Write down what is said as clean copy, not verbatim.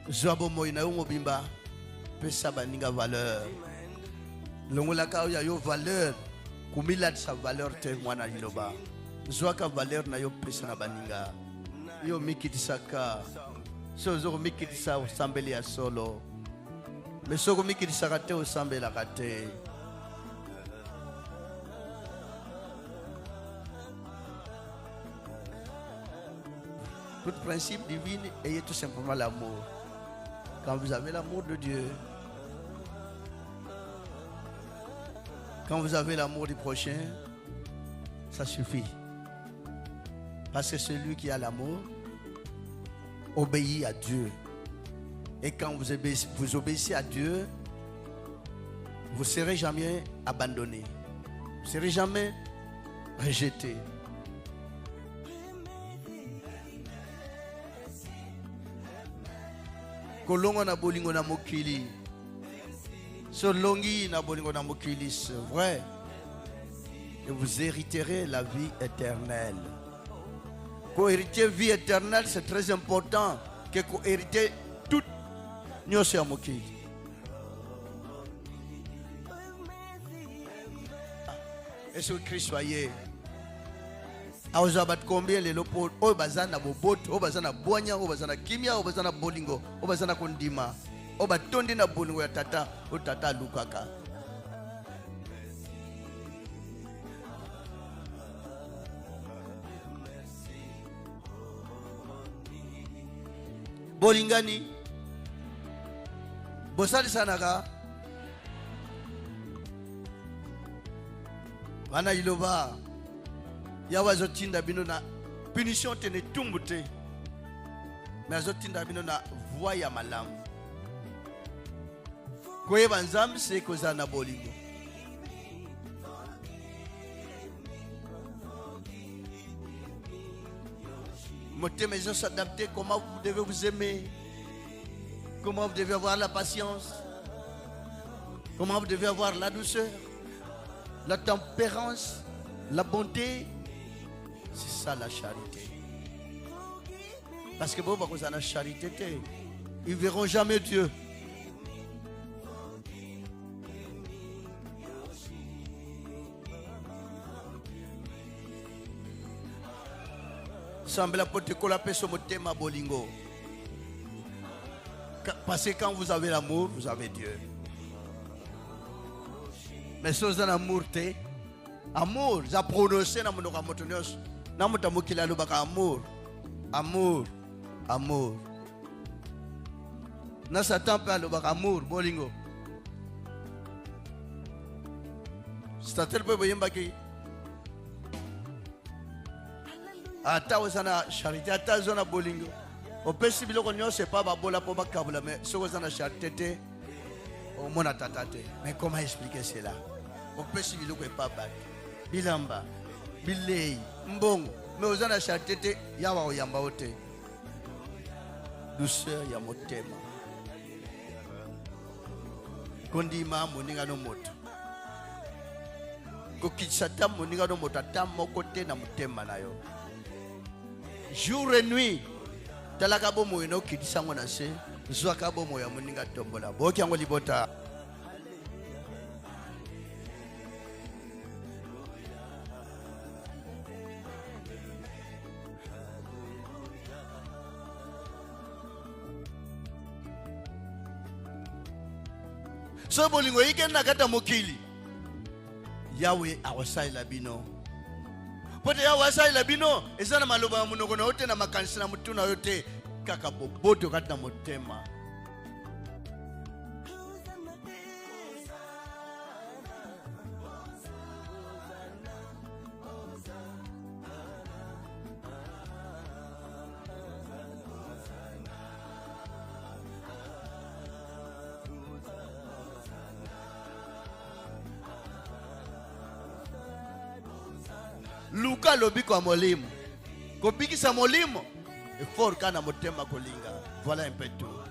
Zoabo moina yo mobimba pesa baninga valeur. Longola ka ya yo valeur kumila sa valeur te mwana liloba. Zoaka valeur na yo pesa na baninga. Yo mikitisaka. So zo mikitisa usambeli ya solo. Mesoko mikitisaka te usambela kate. Tout principe divin est tout simplement l'amour. Quand vous avez l'amour de Dieu, quand vous avez l'amour du prochain, ça suffit. Parce que celui qui a l'amour obéit à Dieu. Et quand vous obéissez à Dieu, vous ne serez jamais abandonné. Vous ne serez jamais rejeté. Kolongo na bolingo na mokili. Solongi na bolingo na mokili, c'est vrai. Et vous hériterez la vie éternelle. Pour hériter vie éternelle, c'est très important que vous héritez tout nyose ya mokili. Est-ce que Christ soyez? Aozabat combien les lopos, o bazana bobot, o bazana boanya, o bazana kimia, o bazana bolingo, o bazana kondima, o batondi na bolingo ya tata, o tata lukaka. Bolingani, bosali sanaka, wana iloba. Yawa zotinda bino na punition tene tumbute. Mais zotinda bino na voie ya malamu. Koyeba nzambe se kozana bolingo. Motema zo s'adapter, comment vous devez vous aimer. Comment vous devez avoir la patience. Comment vous devez avoir la douceur. La tempérance, la bonté. C'est ça la charité. Parce que bon, vous avez la charité, ils ne verront jamais Dieu. Semble la pote kolape sur mon thème bolingo. Parce que quand vous avez l'amour, vous avez Dieu. Mais si vous avez l'amour, amour, vous avez prononcé dans mon oramotonios. Amour, amour, amour. Na Satan parle amour, bolingo. C'est-à-dire que vous voyez, ata osana charité, ata zona bolingo. Au possible qu'on c'est pas babola pour bakabula, mais ce qu'on a charité, au mon atatate. Mais comment expliquer cela? Au possible qu'on pas bat. Bilamba, bilei, mbongo. Mais aux ana charité, yawa oyamba ote. Douceur ya motema. Kondima moninga no moto. Kokitsata moninga no moto ata mokote na motema na yo. Jour et nuit, talaka bomo eno kitisango na se, zwaka bomo ya moninga tombola. Boki yango libota. So bolingo ike nakata mokili. Yahweh awasai labino. Pote ya wasai labino ezana maloba munoko na yote na makanisa na mutuna yote kaka boboto kata motema. Luka lobi kwa molimo. Kopiki sa molimo. E for kana motema kolinga. Voilà un peu tout.